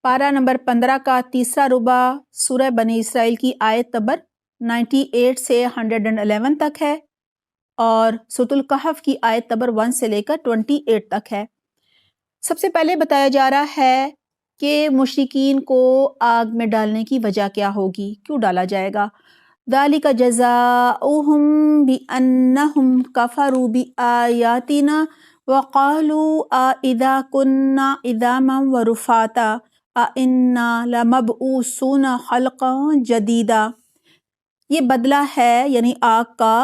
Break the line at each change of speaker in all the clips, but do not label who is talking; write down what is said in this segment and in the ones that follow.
پارہ نمبر 15 کا تیسرا ربع سورہ بنی اسرائیل کی آیت نمبر 98 سے 111 تک ہے اور سورۃ الکہف کی آیت نمبر 1 سے لے کر 28 تک ہے۔ سب سے پہلے بتایا جا رہا ہے کہ مشرکین کو آگ میں ڈالنے کی وجہ کیا ہوگی، کیوں ڈالا جائے گا۔ ذَلِكَ جَزَاؤُهُم بِأَنَّهُمْ كَفَرُوا بِآيَاتِنَا وَقَالُوا أَإِذَا كُنَّا عِظَامًا وَرُفَاتًا أَإِنَّا لَمَبْعُوثُونَ خَلْقًا جَدِيدًا۔ یہ بدلہ ہے یعنی آگ کا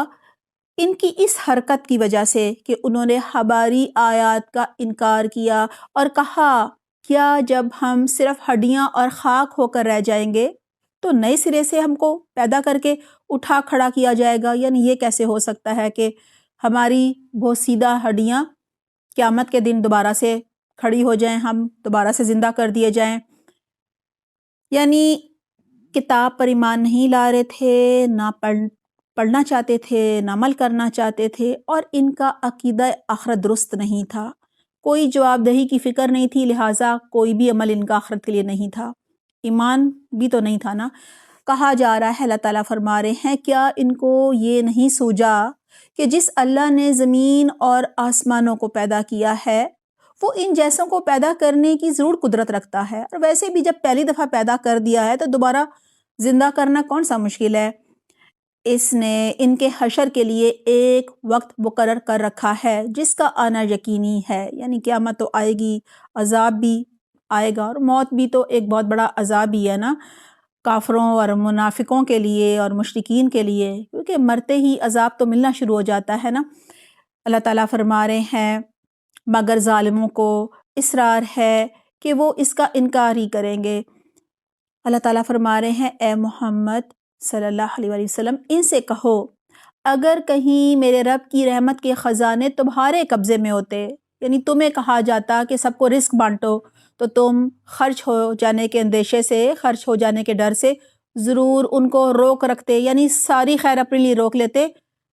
ان کی اس حرکت کی وجہ سے کہ انہوں نے ہماری آیات کا انکار کیا اور کہا کیا جب ہم صرف ہڈیاں اور خاک ہو کر رہ جائیں گے تو نئے سرے سے ہم کو پیدا کر کے اٹھا کھڑا کیا جائے گا، یعنی یہ کیسے ہو سکتا ہے کہ ہماری بوسیدہ ہڈیاں قیامت کے دن دوبارہ سے کھڑی ہو جائیں، ہم دوبارہ سے زندہ کر دیے جائیں۔ یعنی کتاب پر ایمان نہیں لا رہے تھے، نہ پڑھنا چاہتے تھے، نہ عمل کرنا چاہتے تھے، اور ان کا عقیدہ آخرت درست نہیں تھا، کوئی جواب دہی کی فکر نہیں تھی، لہٰذا کوئی بھی عمل ان کا آخرت کے لیے نہیں تھا، ایمان بھی تو نہیں تھا نا۔ کہا جا رہا ہے، اللہ تعالیٰ فرما رہے ہیں کیا ان کو یہ نہیں سوجا کہ جس اللہ نے زمین اور آسمانوں کو پیدا کیا ہے وہ ان جیسوں کو پیدا کرنے کی ضرور قدرت رکھتا ہے، اور ویسے بھی جب پہلی دفعہ پیدا کر دیا ہے تو دوبارہ زندہ کرنا کون سا مشکل ہے۔ اس نے ان کے حشر کے لیے ایک وقت مقرر کر رکھا ہے جس کا آنا یقینی ہے، یعنی قیامت تو آئے گی، عذاب بھی آئے گا، اور موت بھی تو ایک بہت بڑا عذاب ہی ہے نا کافروں اور منافقوں کے لیے اور مشرکین کے لیے، کیونکہ مرتے ہی عذاب تو ملنا شروع ہو جاتا ہے نا۔ اللہ تعالیٰ فرما رہے ہیں مگر ظالموں کو اصرار ہے کہ وہ اس کا انکار ہی کریں گے۔ اللہ تعالیٰ فرما رہے ہیں اے محمد صلی اللہ علیہ وسلم ان سے کہو اگر کہیں میرے رب کی رحمت کے خزانے تمہارے قبضے میں ہوتے، یعنی تمہیں کہا جاتا کہ سب کو رزق بانٹو، تو تم خرچ ہو جانے کے اندیشے سے، خرچ ہو جانے کے ڈر سے ضرور ان کو روک رکھتے، یعنی ساری خیر اپنے لیے روک لیتے،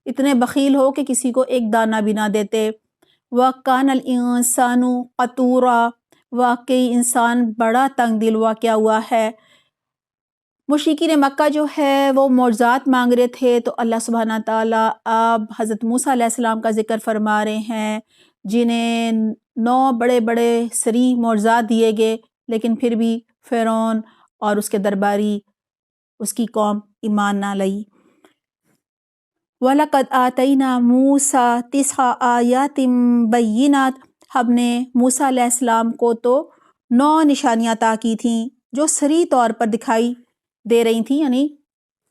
اتنے بخیل ہو کہ کسی کو ایک دانہ بھی نہ دیتے۔ وَكَانَ الْإِنسَانُ قَتُورًا، واقعی انسان بڑا تنگ دل واقع ہوا ہے۔ مشرکین مکہ جو ہے وہ معجزات مانگ رہے تھے، تو اللہ سبحانہ تعالیٰ اب حضرت موسیٰ علیہ السلام کا ذکر فرما رہے ہیں جنہیں 9 بڑے بڑے صریح معجزات دیے گئے، لیکن پھر بھی فرعون اور اس کے درباری اس کی قوم ایمان نہ لائی۔ وَلَقَدْ آتَيْنَا مُوسَىٰ 9 آیَاتٍ بَيِّنَاتٍ، ہم نے موسیٰ علیہ السلام کو تو 9 نشانیاں عطا کی تھیں جو صریح طور پر دکھائی دے رہی تھیں، یعنی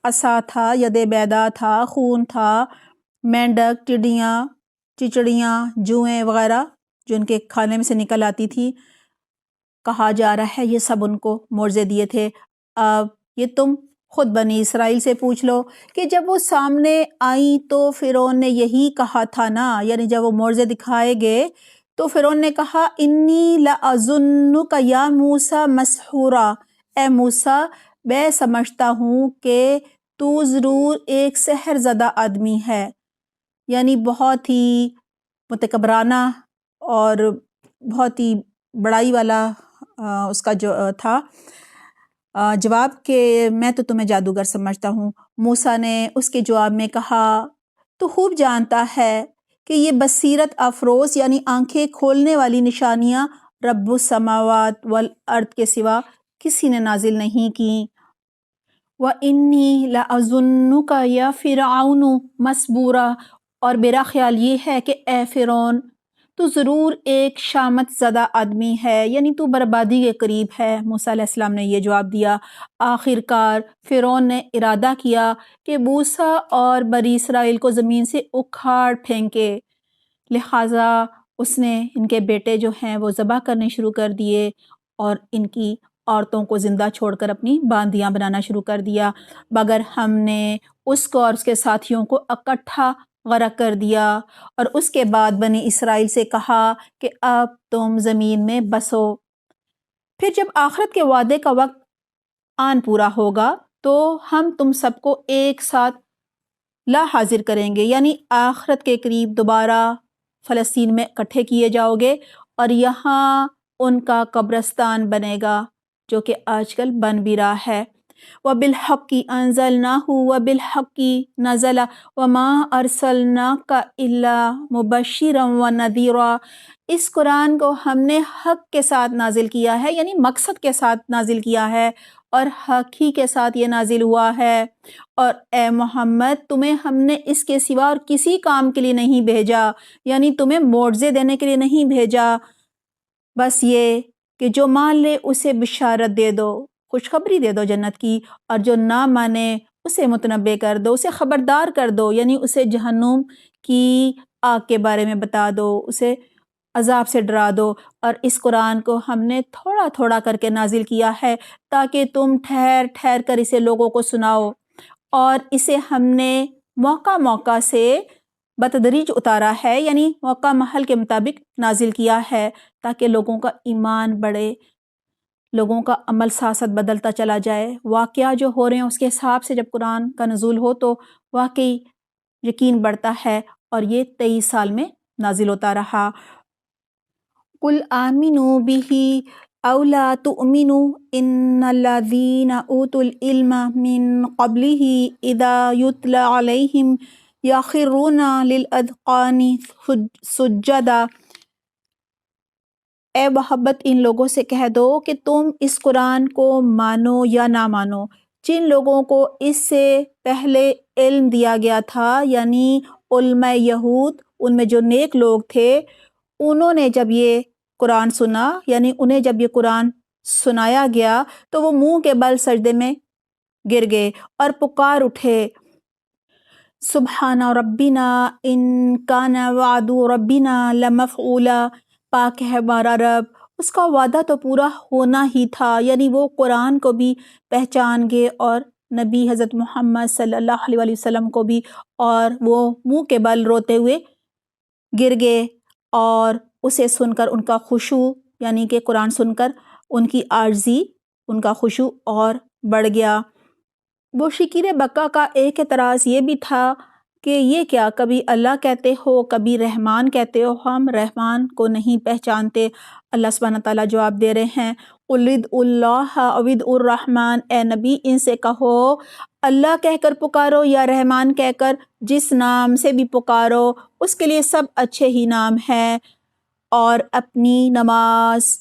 عصا تھا، ید بیضا تھا، خون تھا، مینڈک، ٹڈیاں، چچڑیاں، جوئیں وغیرہ جو ان کے کھانے میں سے نکل آتی تھی۔ کہا جا رہا ہے یہ سب ان کو معجزے دیے تھے۔ اب یہ تم خود بنی اسرائیل سے پوچھ لو کہ جب وہ سامنے آئیں تو فرعون نے یہی کہا تھا نا، یعنی جب وہ معجزے دکھائے گئے تو فرعون نے کہا انی لأظنک یا موسیٰ مسحورا، اے موسیٰ میں سمجھتا ہوں کہ تو ضرور ایک سحر زدہ آدمی ہے، یعنی بہت ہی متکبرانہ اور بہت ہی بڑائی والا اس کا جو تھا جواب کہ میں تو تمہیں جادوگر سمجھتا ہوں۔ موسیٰ نے اس کے جواب میں کہا تو خوب جانتا ہے کہ یہ بصیرت افروز یعنی آنکھیں کھولنے والی نشانیاں رب السماوات والارض کے سوا کسی نے نازل نہیں کی۔ وَإِنِّي لَأَظُنُّكَ يَا فِرْعَوْنُ مَثْبُورًا، اور میرا خیال یہ ہے کہ اے فرعون تو ضرور ایک شامت زدہ آدمی ہے، یعنی تو بربادی کے قریب ہے۔ موسیٰ علیہ السلام نے یہ جواب دیا۔ آخر کار فرعون نے ارادہ کیا کہ موسیٰ اور بنی اسرائیل کو زمین سے اکھاڑ پھینکے، لہٰذا اس نے ان کے بیٹے جو ہیں وہ ذبح کرنے شروع کر دیے اور ان کی عورتوں کو زندہ چھوڑ کر اپنی باندیاں بنانا شروع کر دیا، مگر ہم نے اس کو اور اس کے ساتھیوں کو اکٹھا غرق کر دیا، اور اس کے بعد بنی اسرائیل سے کہا کہ اب تم زمین میں بسو۔ پھر جب آخرت کے وعدے کا وقت آن پورا ہوگا تو ہم تم سب کو ایک ساتھ لا حاضر کریں گے، یعنی آخرت کے قریب دوبارہ فلسطین میں اکٹھے کیے جاؤ گے اور یہاں ان کا قبرستان بنے گا، جو کہ آج کل بن بھی رہا ہے۔ وَبِالْحَقِّ أَنزَلْنَاهُ وَبِالْحَقِّ نَزَلَ وَمَا أَرْسَلْنَاكَ إِلَّا مُبَشِّرًا وَنَذِيرًا۔ اس قرآن کو ہم نے حق کے ساتھ نازل کیا ہے، یعنی مقصد کے ساتھ نازل کیا ہے، اور حق ہی کے ساتھ یہ نازل ہوا ہے۔ اور اے محمد، تمہیں ہم نے اس کے سوا اور کسی کام کے لیے نہیں بھیجا، یعنی تمہیں معجزے دینے کے لیے نہیں بھیجا، بس یہ کہ جو مان لے اسے بشارت دے دو، خوشخبری دے دو جنت کی، اور جو نہ مانے اسے متنبع کر دو، اسے خبردار کر دو، یعنی اسے جہنم کی آگ کے بارے میں بتا دو، اسے عذاب سے ڈرا دو۔ اور اس قرآن کو ہم نے تھوڑا تھوڑا کر کے نازل کیا ہے تاکہ تم ٹھہر ٹھہر کر اسے لوگوں کو سناؤ، اور اسے ہم نے موقع موقع سے بتدریج اتارا ہے، یعنی موقع محل کے مطابق نازل کیا ہے تاکہ لوگوں کا ایمان بڑھے، لوگوں کا عمل سیاست بدلتا چلا جائے۔ واقعہ جو ہو رہے ہیں اس کے حساب سے جب قرآن کا نزول ہو تو واقعی یقین بڑھتا ہے، اور یہ 23 سال میں نازل ہوتا رہا۔ قُلْ آمِنُوا بِهِ أَوْ لَا تُؤْمِنُوا إِنَّ الَّذِينَ أُوتُوا الْعِلْمَ مِنْ قَبْلِهِ إِذَا يُتْلَى عَلَيْهِمْ يَخِرُّونَ لِلْأَذْقَانِ سُجَّدًا۔ اے محبت، ان لوگوں سے کہہ دو کہ تم اس قرآن کو مانو یا نہ مانو، جن لوگوں کو اس سے پہلے علم دیا گیا تھا، یعنی علماء یہود، ان میں جو نیک لوگ تھے، انہوں نے جب یہ قرآن سنا، یعنی انہیں جب یہ قرآن سنایا گیا تو وہ منہ کے بل سجدے میں گر گئے اور پکار اٹھے، سبحان ربنا ان کان وعد ربنا لمفعولا، پاک ہے ہمارا رب، اس کا وعدہ تو پورا ہونا ہی تھا۔ یعنی وہ قرآن کو بھی پہچان گئے اور نبی حضرت محمد صلی اللہ علیہ وسلم کو بھی، اور وہ منہ کے بل روتے ہوئے گر گئے، اور اسے سن کر ان کا خشوع، یعنی کہ قرآن سن کر ان کی عاجزی، ان کا خشوع اور بڑھ گیا۔ مشرکین مکہ کا ایک اعتراض یہ بھی تھا کہ یہ کیا، کبھی اللہ کہتے ہو کبھی رحمان کہتے ہو، ہم رحمان کو نہیں پہچانتے۔ اللہ سبحانہ تعالیٰ جواب دے رہے ہیں، قُلِ ادْعُوا اللَّهَ أَوِ ادْعُوا الرَّحْمَنَ، اے نبی ان سے کہو اللہ کہہ کر پکارو یا رحمان کہہ کر، جس نام سے بھی پکارو اس کے لیے سب اچھے ہی نام ہیں۔ اور اپنی نماز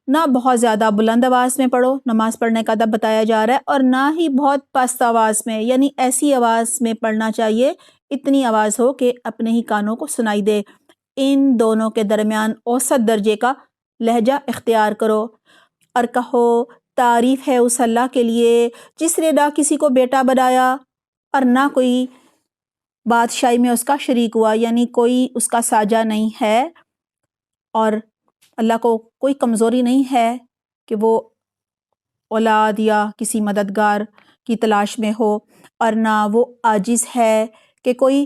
نہ بہت زیادہ بلند آواز میں پڑھو، نماز پڑھنے کا ادب بتایا جا رہا ہے، اور نہ ہی بہت پست آواز میں، یعنی ایسی آواز میں پڑھنا چاہیے اتنی آواز ہو کہ اپنے ہی کانوں کو سنائی دے۔ ان دونوں کے درمیان اوسط درجے کا لہجہ اختیار کرو، اور کہو تعریف ہے اس اللہ کے لیے جس نے نہ کسی کو بیٹا بنایا اور نہ کوئی بادشاہی میں اس کا شریک ہوا، یعنی کوئی اس کا ساجہ نہیں ہے، اور اللہ کو کوئی کمزوری نہیں ہے کہ وہ اولاد یا کسی مددگار کی تلاش میں ہو، اور نہ وہ عاجز ہے کہ کوئی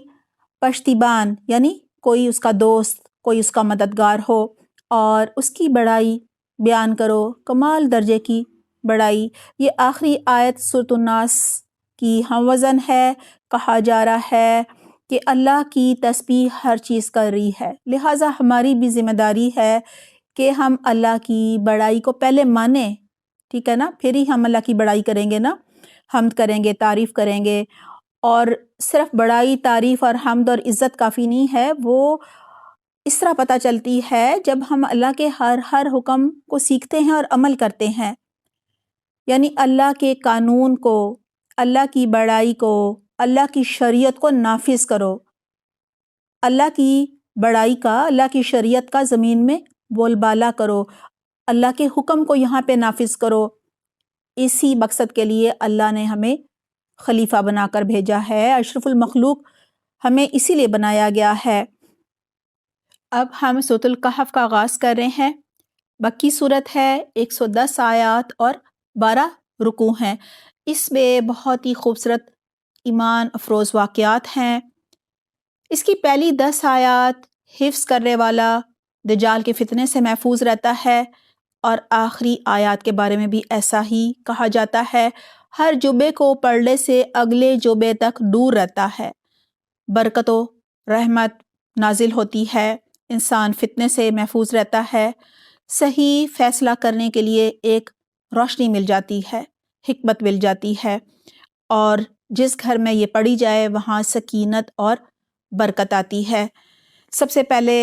پشتیبان، یعنی کوئی اس کا دوست، کوئی اس کا مددگار ہو، اور اس کی بڑائی بیان کرو، کمال درجے کی بڑائی۔ یہ آخری آیت سورۃ الناس کی ہم وزن ہے۔ کہا جا رہا ہے کہ اللہ کی تسبیح ہر چیز کر رہی ہے، لہٰذا ہماری بھی ذمہ داری ہے کہ ہم اللہ کی بڑائی کو پہلے مانیں، ٹھیک ہے نا، پھر ہی ہم اللہ کی بڑائی کریں گے نا، حمد کریں گے، تعریف کریں گے۔ اور صرف بڑائی، تعریف اور حمد اور عزت کافی نہیں ہے، وہ اس طرح پتہ چلتی ہے جب ہم اللہ کے ہر حکم کو سیکھتے ہیں اور عمل کرتے ہیں، یعنی اللہ کے قانون کو، اللہ کی بڑائی کو، اللہ کی شریعت کو نافذ کرو، اللہ کی بڑائی کا، اللہ کی شریعت کا زمین میں بول بالا کرو، اللہ کے حکم کو یہاں پہ نافذ کرو۔ اسی مقصد کے لیے اللہ نے ہمیں خلیفہ بنا کر بھیجا ہے، اشرف المخلوق ہمیں اسی لیے بنایا گیا ہے۔ اب ہم سورۃ الکہف کا آغاز کر رہے ہیں۔ مکی صورت ہے، 110 آیات اور 12 رکوع ہیں۔ اس میں بہت ہی خوبصورت ایمان افروز واقعات ہیں۔ اس کی پہلی 10 آیات حفظ کرنے والا دجال کے فتنے سے محفوظ رہتا ہے، اور آخری آیات کے بارے میں بھی ایسا ہی کہا جاتا ہے، ہر جمعے کو پڑھنے سے اگلے جمعے تک دور رہتا ہے، برکت و رحمت نازل ہوتی ہے، انسان فتنے سے محفوظ رہتا ہے، صحیح فیصلہ کرنے کے لیے ایک روشنی مل جاتی ہے، حکمت مل جاتی ہے، اور جس گھر میں یہ پڑھی جائے وہاں سکینت اور برکت آتی ہے۔ سب سے پہلے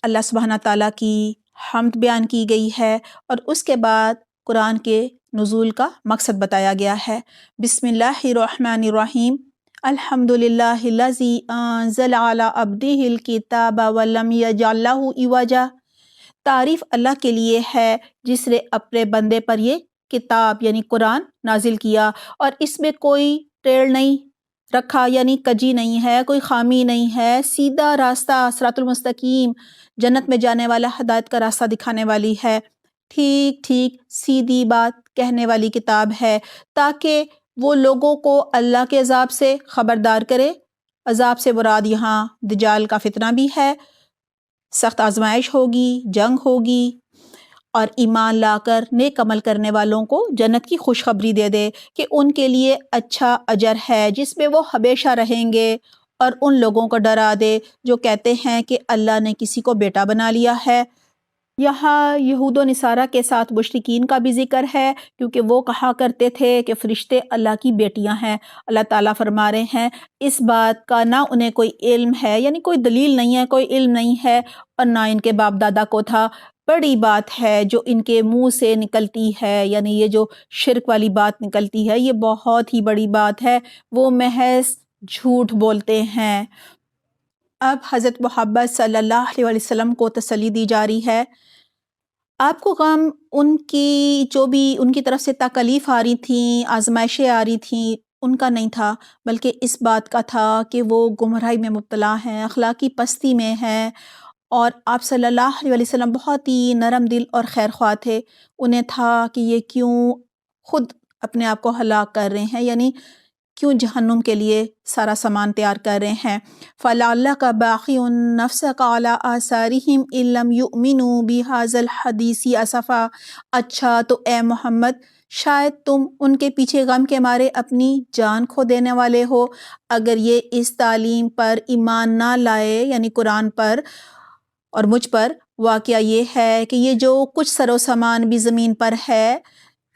اللہ سبحانہ تعالیٰ کی حمد بیان کی گئی ہے اور اس کے بعد قرآن کے نزول کا مقصد بتایا گیا ہے۔ بسم اللہ الرحمن الرحیم، الحمد للہ الذی انزل علی عبدہ الکتاب ولم یجعل لہ عوجا۔ تعریف اللہ کے لیے ہے جس نے اپنے بندے پر یہ کتاب یعنی قرآن نازل کیا اور اس میں کوئی ٹیڑھ نہیں رکھا، یعنی کجی نہیں ہے، کوئی خامی نہیں ہے، سیدھا راستہ صراط المستقیم، جنت میں جانے والا ہدایت کا راستہ دکھانے والی ہے، ٹھیک ٹھیک سیدھی بات کہنے والی کتاب ہے، تاکہ وہ لوگوں کو اللہ کے عذاب سے خبردار کرے۔ عذاب سے مراد یہاں دجال کا فتنہ بھی ہے، سخت آزمائش ہوگی، جنگ ہوگی، اور ایمان لا کر نیک عمل کرنے والوں کو جنت کی خوشخبری دے دے کہ ان کے لیے اچھا اجر ہے جس میں وہ ہمیشہ رہیں گے، اور ان لوگوں کو ڈرا دے جو کہتے ہیں کہ اللہ نے کسی کو بیٹا بنا لیا ہے۔ یہاں یہود و نصارہ کے ساتھ مشرکین کا بھی ذکر ہے، کیونکہ وہ کہا کرتے تھے کہ فرشتے اللہ کی بیٹیاں ہیں۔ اللہ تعالیٰ فرما رہے ہیں اس بات کا نہ انہیں کوئی علم ہے، یعنی کوئی دلیل نہیں ہے، کوئی علم نہیں ہے، اور نہ ان کے باپ دادا کو تھا۔ بڑی بات ہے جو ان کے منہ سے نکلتی ہے، یعنی یہ جو شرک والی بات نکلتی ہے یہ بہت ہی بڑی بات ہے، وہ محض جھوٹ بولتے ہیں۔ اب حضرت محمد صلی اللہ علیہ وسلم کو تسلی دی جا رہی ہے، آپ کو غم ان کی جو بھی ان کی طرف سے تکلیف آ رہی تھیں، آزمائشیں آ رہی تھیں، ان کا نہیں تھا، بلکہ اس بات کا تھا کہ وہ گمراہی میں مبتلا ہیں، اخلاقی پستی میں ہیں، اور آپ صلی اللہ علیہ وسلم بہت ہی نرم دل اور خیر خواہ تھے۔ انہیں تھا کہ یہ کیوں خود اپنے آپ کو ہلاک کر رہے ہیں، یعنی کیوں جہنم کے لیے سارا سامان تیار کر رہے ہیں۔ فَلَعَلَّكَ بَاخِعٌ نَفْسَكَ عَلَىٰ آثَارِهِمْ إِن لَّمْ يُؤْمِنُوا بِهَٰذَا الْحَدِيثِ أَسَفًا۔ اچھا تو اے محمد شاید تم ان کے پیچھے غم کے مارے اپنی جان کھو دینے والے ہو اگر یہ اس تعلیم پر ایمان نہ لائے، یعنی قرآن پر اور مجھ پر۔ واقعہ یہ ہے کہ یہ جو کچھ سر و سامان بھی زمین پر ہے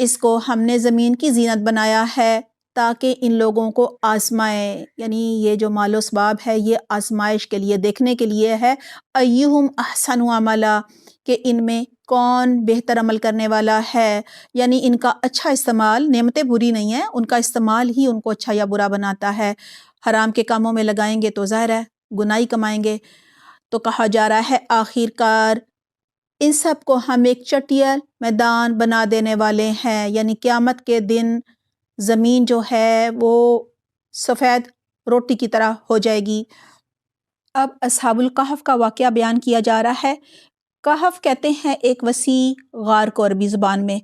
اس کو ہم نے زمین کی زینت بنایا ہے تاکہ ان لوگوں کو آزمائے، یعنی یہ جو مال و اسباب ہے یہ آزمائش کے لیے، دیکھنے کے لیے ہے۔ ایہم احسن عملا، کہ ان میں کون بہتر عمل کرنے والا ہے، یعنی ان کا اچھا استعمال، نعمتیں بری نہیں ہیں، ان کا استعمال ہی ان کو اچھا یا برا بناتا ہے۔ حرام کے کاموں میں لگائیں گے تو ظاہر ہے گناہ کمائیں گے۔ تو کہا جا رہا ہے آخر کار ان سب کو ہم ایک چٹیل میدان بنا دینے والے ہیں، یعنی قیامت کے دن زمین جو ہے وہ سفید روٹی کی طرح ہو جائے گی۔ اب اصحاب الکہف کا واقعہ بیان کیا جا رہا ہے۔ کہف کہتے ہیں ایک وسیع غار کو عربی زبان میں۔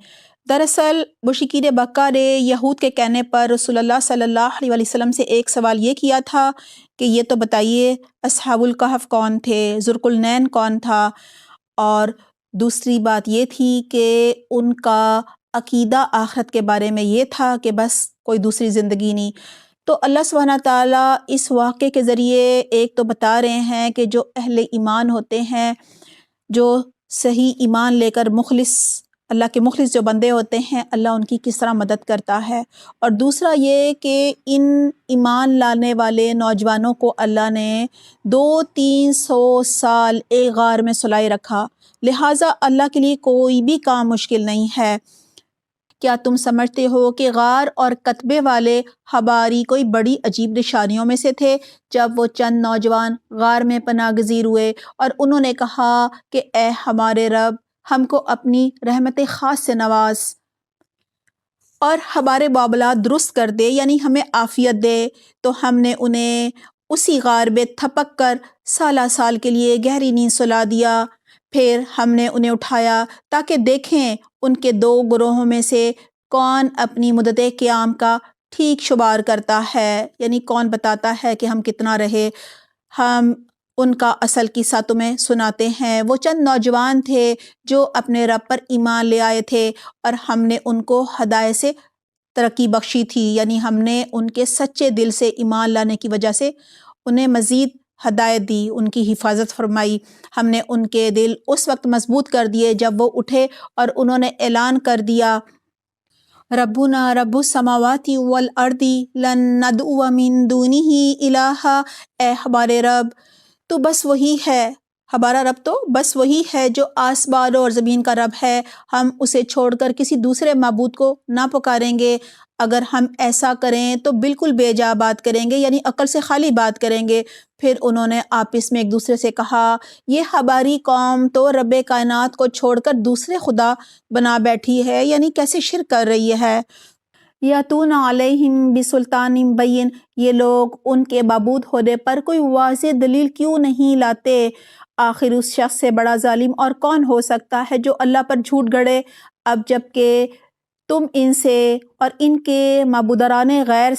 دراصل مشرکین مکہ نے یہود کے کہنے پر رسول اللہ صلی اللہ علیہ وسلم سے ایک سوال یہ کیا تھا کہ یہ تو بتائیے اصحاب الکہف کون تھے، ذوالقرنین کون تھا، اور دوسری بات یہ تھی کہ ان کا عقیدہ آخرت کے بارے میں یہ تھا کہ بس کوئی دوسری زندگی نہیں۔ تو اللہ سبحانہ تعالیٰ اس واقعے کے ذریعے ایک تو بتا رہے ہیں کہ جو اہل ایمان ہوتے ہیں، جو صحیح ایمان لے کر مخلص، اللہ کے مخلص جو بندے ہوتے ہیں، اللہ ان کی کس طرح مدد کرتا ہے، اور دوسرا یہ کہ ان ایمان لانے والے نوجوانوں کو اللہ نے 200-300 سال ایک غار میں سلائے رکھا، لہٰذا اللہ کے لیے کوئی بھی کام مشکل نہیں ہے۔ کیا تم سمجھتے ہو کہ غار اور کتبے والے حباری کوئی بڑی عجیب نشانیوں میں سے تھے؟ جب وہ چند نوجوان غار میں پناہ گزیر ہوئے اور انہوں نے کہا کہ اے ہمارے رب، ہم کو اپنی رحمت خاص سے نواز اور ہمارے معاملات درست کر دے، یعنی ہمیں عافیت دے، تو ہم نے انہیں اسی غار میں تھپک کر سالہ سال کے لیے گہری نیند سلا دیا۔ پھر ہم نے انہیں اٹھایا تاکہ دیکھیں ان کے 2 گروہوں میں سے کون اپنی مدت قیام کا ٹھیک شمار کرتا ہے، یعنی کون بتاتا ہے کہ ہم کتنا رہے۔ ہم ان کا اصل قصہ تمہیں سناتے ہیں۔ وہ چند نوجوان تھے جو اپنے رب پر ایمان لے آئے تھے اور ہم نے ان کو ہدایت سے ترقی بخشی تھی، یعنی ہم نے ان کے سچے دل سے ایمان لانے کی وجہ سے انہیں مزید ہدایت دی، ان کی حفاظت فرمائی۔ ہم نے ان کے دل اس وقت مضبوط کر دیے جب وہ اٹھے اور انہوں نے اعلان کر دیا ربنا رب السماوات والارض لن ندعو من دونہ الہا، اے ہمارے رب تو بس وہی ہے، ہمارا رب تو بس وہی ہے جو آسمانوں اور زمین کا رب ہے، ہم اسے چھوڑ کر کسی دوسرے معبود کو نہ پکاریں گے۔ اگر ہم ایسا کریں تو بالکل بے جا بات کریں گے، یعنی عقل سے خالی بات کریں گے۔ پھر انہوں نے آپس میں ایک دوسرے سے کہا، یہ ہماری قوم تو رب کائنات کو چھوڑ کر دوسرے خدا بنا بیٹھی ہے، یعنی کیسے شرک کر رہی ہے۔ یاتون علیہم بسلطان بین، یہ لوگ ان کے معبود ہونے پر کوئی واضح دلیل کیوں نہیں لاتے؟ آخر اس شخص سے بڑا ظالم اور کون ہو سکتا ہے جو اللہ پر جھوٹ گڑے؟ اب جب کہ تم ان سے اور ان کے معبودان غیر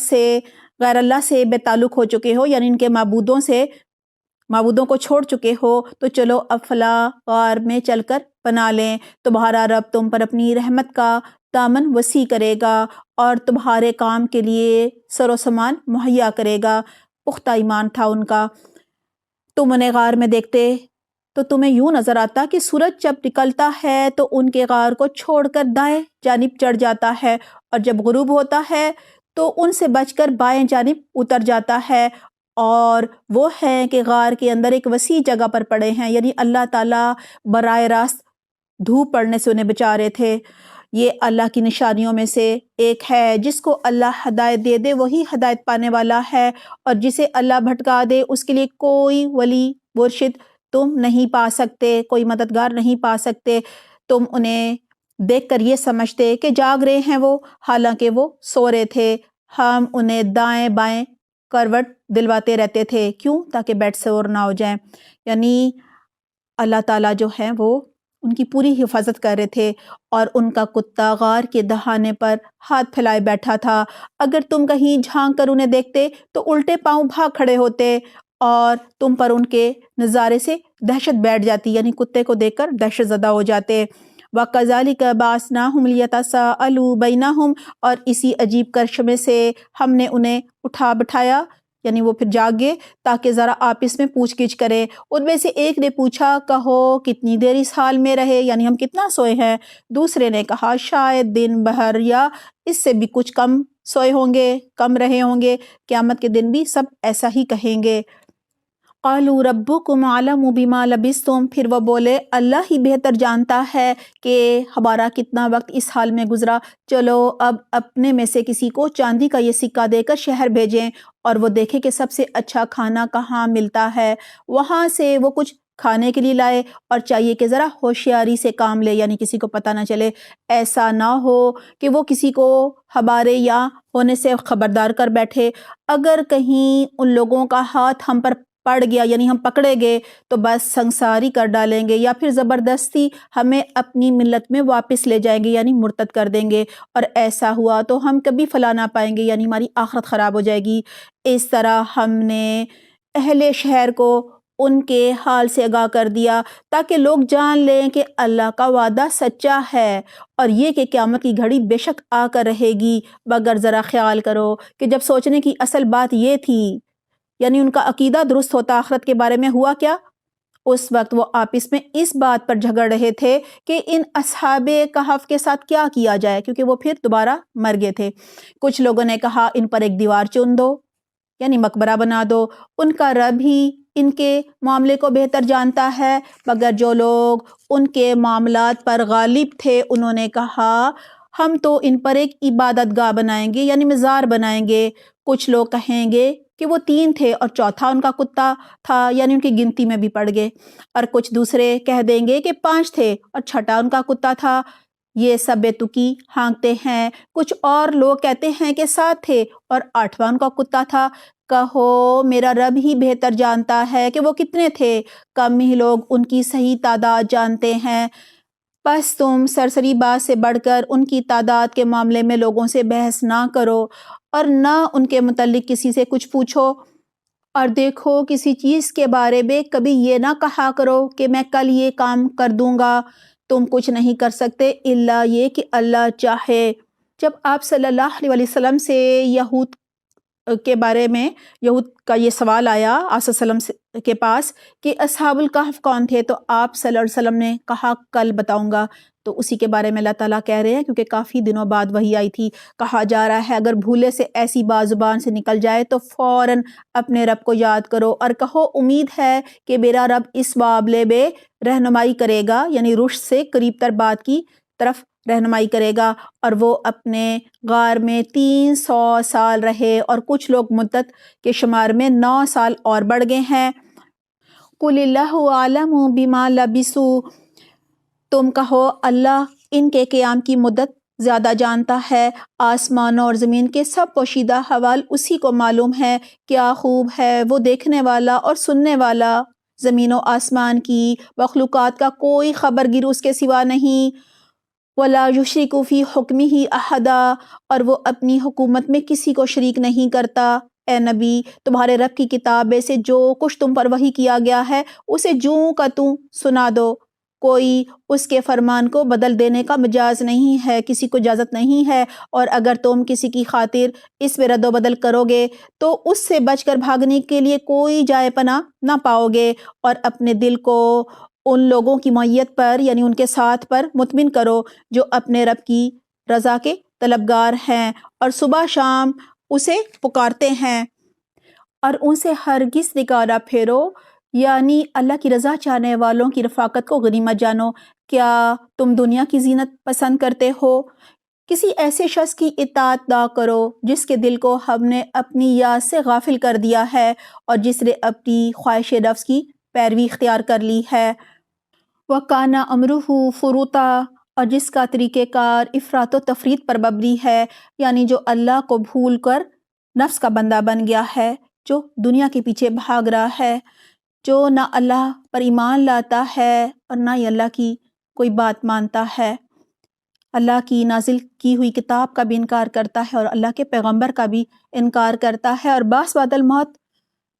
اللہ سے بے تعلق ہو چکے ہو، یعنی ان کے معبودوں کو چھوڑ چکے ہو، تو چلو اب فلاں غار میں چل کر پناہ لیں، تمہارا رب تم پر اپنی رحمت کا دامن وسیع کرے گا اور تمہارے کام کے لیے سر و سامان مہیا کرے گا۔ پختہ ایمان تھا ان کا۔ تم انہیں غار میں دیکھتے تو تمہیں یوں نظر آتا کہ سورج جب نکلتا ہے تو ان کے غار کو چھوڑ کر دائیں جانب چڑھ جاتا ہے، اور جب غروب ہوتا ہے تو ان سے بچ کر بائیں جانب اتر جاتا ہے، اور وہ ہیں کہ غار کے اندر ایک وسیع جگہ پر پڑے ہیں، یعنی اللہ تعالیٰ براہ راست دھوپ پڑنے سے انہیں بچا رہے تھے۔ یہ اللہ کی نشانیوں میں سے ایک ہے، جس کو اللہ ہدایت دے دے وہی ہدایت پانے والا ہے، اور جسے اللہ بھٹکا دے اس کے لیے کوئی ولی مرشد تم نہیں پا سکتے، کوئی مددگار نہیں پا سکتے۔ تم انہیں دیکھ کر یہ سمجھتے کہ جاگ رہے ہیں وہ، حالانکہ وہ سو رہے تھے۔ ہم انہیں دائیں بائیں کروٹ دلواتے رہتے تھے، کیوں؟ تاکہ بیٹھ سور نہ ہو جائیں، یعنی اللہ تعالیٰ جو ہیں وہ ان کی پوری حفاظت کر رہے تھے، اور ان کا کتا غار کے دہانے پر ہاتھ پھیلائے بیٹھا تھا۔ اگر تم کہیں جھانک کر انہیں دیکھتے تو الٹے پاؤں بھاگ کھڑے ہوتے، اور تم پر ان کے نظارے سے دہشت بیٹھ جاتی، یعنی کتے کو دیکھ کر دہشت زدہ ہو جاتے۔ وَكَذَلِكَ بَعَثْنَاهُمْ لِيَتَسَاءَلُوا بَيْنَهُمْ، اور اسی عجیب کرشمے سے ہم نے انہیں اٹھا بٹھایا، یعنی وہ پھر جاگ گئے تاکہ ذرا آپس میں پوچھ گچھ کرے۔ ان میں سے ایک نے پوچھا، کہو کتنی دیر اس حال میں رہے، یعنی ہم کتنا سوئے ہیں؟ دوسرے نے کہا، شاید دن بھر یا اس سے بھی کچھ کم سوئے ہوں گے، کم رہے ہوں گے، قیامت کے دن بھی سب ایسا ہی کہیں گے۔ قالوا ربکم اعلم بما لبثتم، پھر وہ بولے اللہ ہی بہتر جانتا ہے کہ ہمارا کتنا وقت اس حال میں گزرا، چلو اب اپنے میں سے کسی کو چاندی کا یہ سکہ دے کر شہر بھیجیں، اور وہ دیکھے کہ سب سے اچھا کھانا کہاں ملتا ہے، وہاں سے وہ کچھ کھانے کے لیے لائے، اور چاہیے کہ ذرا ہوشیاری سے کام لے، یعنی کسی کو پتہ نہ چلے، ایسا نہ ہو کہ وہ کسی کو ہمارے یہاں ہونے سے خبردار کر بیٹھے۔ اگر کہیں ان لوگوں کا ہاتھ ہم پر پڑ گیا، یعنی ہم پکڑے گئے، تو بس سنساری کر ڈالیں گے، یا پھر زبردستی ہمیں اپنی ملت میں واپس لے جائیں گے، یعنی مرتد کر دیں گے، اور ایسا ہوا تو ہم کبھی فلاں نہ پائیں گے، یعنی ہماری آخرت خراب ہو جائے گی۔ اس طرح ہم نے اہل شہر کو ان کے حال سے آگاہ کر دیا تاکہ لوگ جان لیں کہ اللہ کا وعدہ سچا ہے، اور یہ کہ قیامت کی گھڑی بے شک آ کر رہے گی، مگر ذرا خیال کرو کہ جب سوچنے کی اصل بات یہ تھی، یعنی ان کا عقیدہ درست ہوتا آخرت کے بارے میں، ہوا کیا؟ اس وقت وہ آپس میں اس بات پر جھگڑ رہے تھے کہ ان اصحاب کہف کے ساتھ کیا کیا جائے، کیونکہ وہ پھر دوبارہ مر گئے تھے۔ کچھ لوگوں نے کہا ان پر ایک دیوار چن دو، یعنی مقبرہ بنا دو، ان کا رب ہی ان کے معاملے کو بہتر جانتا ہے۔ مگر جو لوگ ان کے معاملات پر غالب تھے انہوں نے کہا ہم تو ان پر ایک عبادت گاہ بنائیں گے، یعنی مزار بنائیں گے۔ کچھ لوگ کہیں گے کہ وہ 3 تھے اور چوتھا ان کا کتا تھا، یعنی ان کی گنتی میں بھی پڑ گئے، اور کچھ دوسرے کہہ دیں گے کہ 5 تھے اور چھٹا ان کا کتا تھا۔ یہ سب بے تکی ہانکتے ہیں۔ کچھ اور لوگ کہتے ہیں کہ 7 تھے اور 8واں ان کا کتا تھا۔ کہو میرا رب ہی بہتر جانتا ہے کہ وہ کتنے تھے، کم ہی لوگ ان کی صحیح تعداد جانتے ہیں۔ بس تم سرسری بات سے بڑھ کر ان کی تعداد کے معاملے میں لوگوں سے بحث نہ کرو، اور نہ ان کے متعلق کسی سے کچھ پوچھو، اور دیکھو کسی چیز کے بارے میں کبھی یہ نہ کہا کرو کہ میں کل یہ کام کر دوں گا، تم کچھ نہیں کر سکتے الا یہ کہ اللہ چاہے۔ جب آپ صلی اللہ علیہ وسلم سے یہود کے بارے میں یہود کا یہ سوال آیا آپ صلی اللہ علیہ وسلم کے پاس کہ اصحاب الکہف کون تھے، تو آپ صلی اللہ علیہ وسلم نے کہا کل بتاؤں گا۔ تو اسی کے بارے میں اللہ تعالیٰ کہہ رہے ہیں، کیونکہ کافی دنوں بعد وحی آئی تھی، کہا جا رہا ہے اگر بھولے سے ایسی بات زبان سے نکل جائے تو فوراً اپنے رب کو یاد کرو اور کہو امید ہے کہ میرا رب اس معاملے میں رہنمائی کرے گا، یعنی رشد سے قریب تر بات کی طرف رہنمائی کرے گا۔ اور وہ اپنے غار میں 300 سال رہے اور کچھ لوگ مدت کے شمار میں 9 سال اور بڑھ گئے ہیں۔ قُلِ اللَّهُ أَعْلَمُ بِمَا لَبِثُوا، تم کہو اللہ ان کے قیام کی مدت زیادہ جانتا ہے، آسمانوں اور زمین کے سب پوشیدہ حوال اسی کو معلوم ہے۔ کیا خوب ہے وہ دیکھنے والا اور سننے والا، زمین و آسمان کی مخلوقات کا کوئی خبرگیر اس کے سوا نہیں۔ وَلَا يُشْرِكُ فِي حُكْمِهِ أَحَدًا، اور وہ اپنی حکومت میں کسی کو شریک نہیں کرتا۔ اے نبی، تمہارے رب کی کتاب میں سے جو کچھ تم پر وحی کیا گیا ہے اسے جوں کا توں سنا دو، کوئی اس کے فرمان کو بدل دینے کا مجاز نہیں ہے، کسی کو اجازت نہیں ہے، اور اگر تم کسی کی خاطر اس میں رد و بدل کرو گے تو اس سے بچ کر بھاگنے کے لیے کوئی جائے پناہ نہ پاؤ گے، اور اپنے دل کو ان لوگوں کی معیت پر یعنی ان کے ساتھ پر مطمئن کرو جو اپنے رب کی رضا کے طلبگار ہیں اور صبح شام اسے پکارتے ہیں، اور ان سے ہرگز نگاہ نہ پھیرو، یعنی اللہ کی رضا چاہنے والوں کی رفاقت کو غنیمت جانو۔ کیا تم دنیا کی زینت پسند کرتے ہو؟ کسی ایسے شخص کی اطاعت نہ کرو جس کے دل کو ہم نے اپنی یاد سے غافل کر دیا ہے اور جس نے اپنی خواہش نفس کی پیروی اختیار کر لی ہے۔ وَكَانَ أَمْرُهُ فُرُطًا، اور جس کا طریقہ کار افراط و تفریط پر مبنی ہے، یعنی جو اللہ کو بھول کر نفس کا بندہ بن گیا ہے، جو دنیا کے پیچھے بھاگ رہا ہے، جو نہ اللہ پر ایمان لاتا ہے اور نہ ہی اللہ کی کوئی بات مانتا ہے، اللہ کی نازل کی ہوئی کتاب کا بھی انکار کرتا ہے اور اللہ کے پیغمبر کا بھی انکار کرتا ہے، اور بعد الموت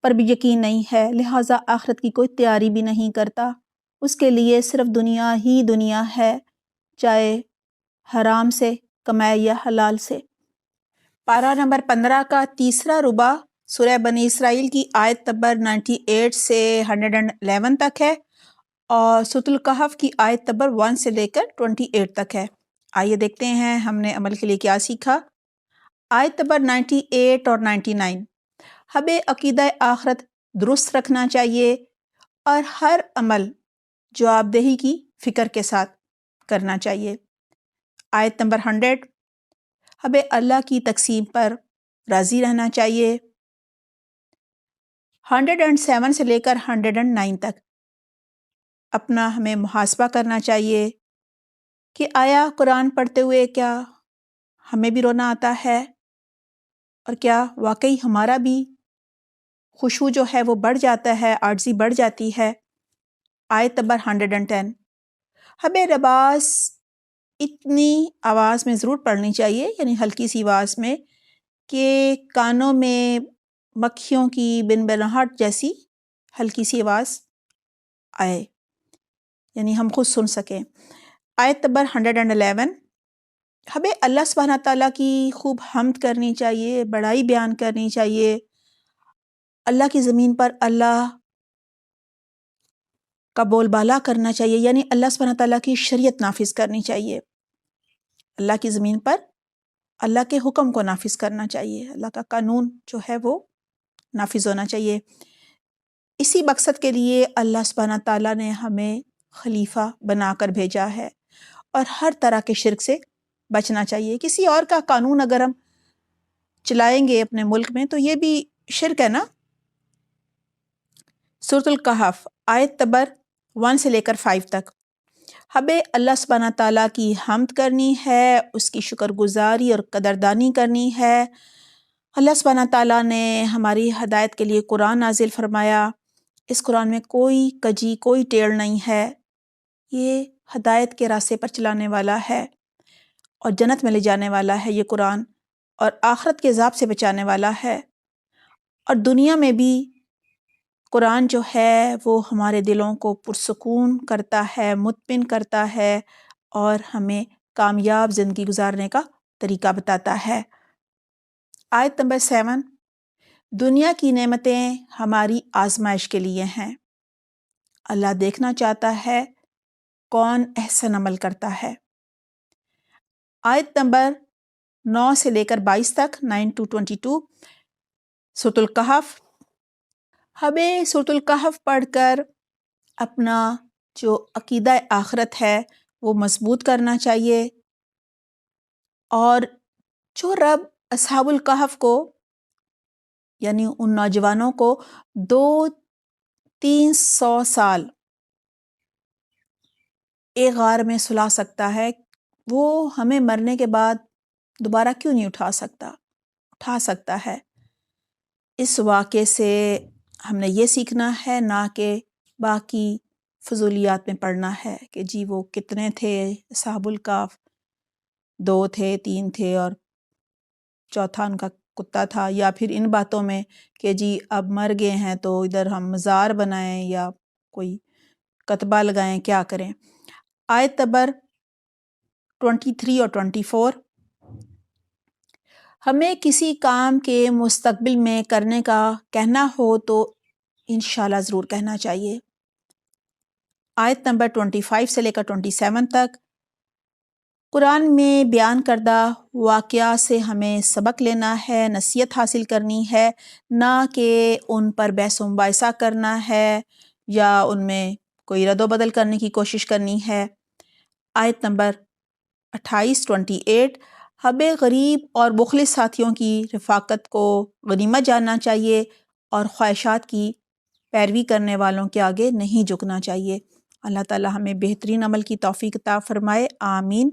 پر بھی یقین نہیں ہے، لہٰذا آخرت کی کوئی تیاری بھی نہیں کرتا۔ اس کے لیے صرف دنیا ہی دنیا ہے، چاہے حرام سے کمائے یا حلال سے۔ پارہ نمبر 15 کا تیسرا ربع سورہ بنی اسرائیل کی آیت نمبر 98 سے 111 تک ہے، اور سورۃ الکہف کی آیت نمبر 1 سے لے کر 28 تک ہے۔ آئیے دیکھتے ہیں ہم نے عمل کے لیے کیا سیکھا۔ آیت نمبر 98 اور 99، ہمیں عقیدہ آخرت درست رکھنا چاہیے اور ہر عمل جواب دہی کی فکر کے ساتھ کرنا چاہیے۔ آیت نمبر 100، ہمیں اللہ کی تقسیم پر راضی رہنا چاہیے۔ 107 سے لے کر 109 تک اپنا ہمیں محاسبہ کرنا چاہیے کہ آیا قرآن پڑھتے ہوئے کیا ہمیں بھی رونا آتا ہے، اور کیا واقعی ہمارا بھی خشوع جو ہے وہ بڑھ جاتا ہے، عاجزی بڑھ جاتی ہے۔ آیت نمبر 110، ہمیں نماز اتنی آواز میں ضرور پڑھنی چاہیے، یعنی ہلکی سی آواز میں، کہ کانوں میں مکھیوں کی بنبناہٹ جیسی ہلکی سی آواز آئے، یعنی ہم خود سن سکیں۔ آیت نمبر 111، ہمیں اللہ سبحانہ تعالیٰ کی خوب حمد کرنی چاہیے، بڑائی بیان کرنی چاہیے، اللہ کی زمین پر اللہ کا بول بالا کرنا چاہیے، یعنی اللہ سبحانہ تعالیٰ کی شریعت نافذ کرنی چاہیے، اللہ کی زمین پر اللہ کے حکم کو نافذ کرنا چاہیے، اللہ کا قانون جو ہے وہ نافذ ہونا چاہیے۔ اسی مقصد کے لیے اللہ سبحانہ تعالیٰ نے ہمیں خلیفہ بنا کر بھیجا ہے، اور ہر طرح کے شرک سے بچنا چاہیے۔ کسی اور کا قانون اگر ہم چلائیں گے اپنے ملک میں تو یہ بھی شرک ہے نا۔ سورۃ الکہف آیت نمبر 1 سے لے کر 5 تک، ہمیں اللہ سبحانہ تعالیٰ کی حمد کرنی ہے، اس کی شکر گزاری اور قدردانی کرنی ہے۔ اللہ سبحانہ تعالیٰ نے ہماری ہدایت کے لیے قرآن نازل فرمایا، اس قرآن میں کوئی کجی کوئی ٹیڑھ نہیں ہے، یہ ہدایت کے راستے پر چلانے والا ہے اور جنت میں لے جانے والا ہے یہ قرآن، اور آخرت کے عذاب سے بچانے والا ہے، اور دنیا میں بھی قرآن جو ہے وہ ہمارے دلوں کو پرسکون کرتا ہے، مطمئن کرتا ہے، اور ہمیں کامیاب زندگی گزارنے کا طریقہ بتاتا ہے۔ آیت نمبر 7، دنیا کی نعمتیں ہماری آزمائش کے لیے ہیں۔ اللہ دیکھنا چاہتا ہے کون احسن عمل کرتا ہے۔ آیت نمبر 9 سے لے کر 22 تک 9 to 22 سورۃ الکہف۔ ہمیں سورۃ الکہف پڑھ کر اپنا جو عقیدہ آخرت ہے وہ مضبوط کرنا چاہیے، اور جو رب اصحاب الکہف کو یعنی ان نوجوانوں کو 200-300 سال ایک غار میں سلا سکتا ہے، وہ ہمیں مرنے کے بعد دوبارہ کیوں نہیں اٹھا سکتا ہے۔ اس واقعے سے ہم نے یہ سیکھنا ہے، نہ کہ باقی فضولیات میں پڑھنا ہے کہ جی وہ کتنے تھے اصحاب الکہف، 2 تھے، 3 تھے اور چوتھا ان کا کتا تھا، یا پھر ان باتوں میں کہ جی اب مر گئے ہیں تو ادھر ہم مزار بنائیں یا کوئی کتبہ لگائیں، کیا کریں۔ آیت نمبر 23 اور 24، ہمیں کسی کام کے مستقبل میں کرنے کا کہنا ہو تو انشاءاللہ ضرور کہنا چاہیے۔ آیت نمبر 25 سے لے کر 27 تک قرآن میں بیان کردہ واقعات سے ہمیں سبق لینا ہے، نصیحت حاصل کرنی ہے، نہ کہ ان پر بحث و مباحثہ کرنا ہے یا ان میں کوئی رد و بدل کرنے کی کوشش کرنی ہے۔ آیت نمبر 28 ہمیں غریب اور مخلص ساتھیوں کی رفاقت کو غنیمت جاننا چاہیے اور خواہشات کی پیروی کرنے والوں کے آگے نہیں جھکنا چاہیے۔ اللہ تعالی ہمیں بہترین عمل کی توفیق عطا فرمائے، آمین۔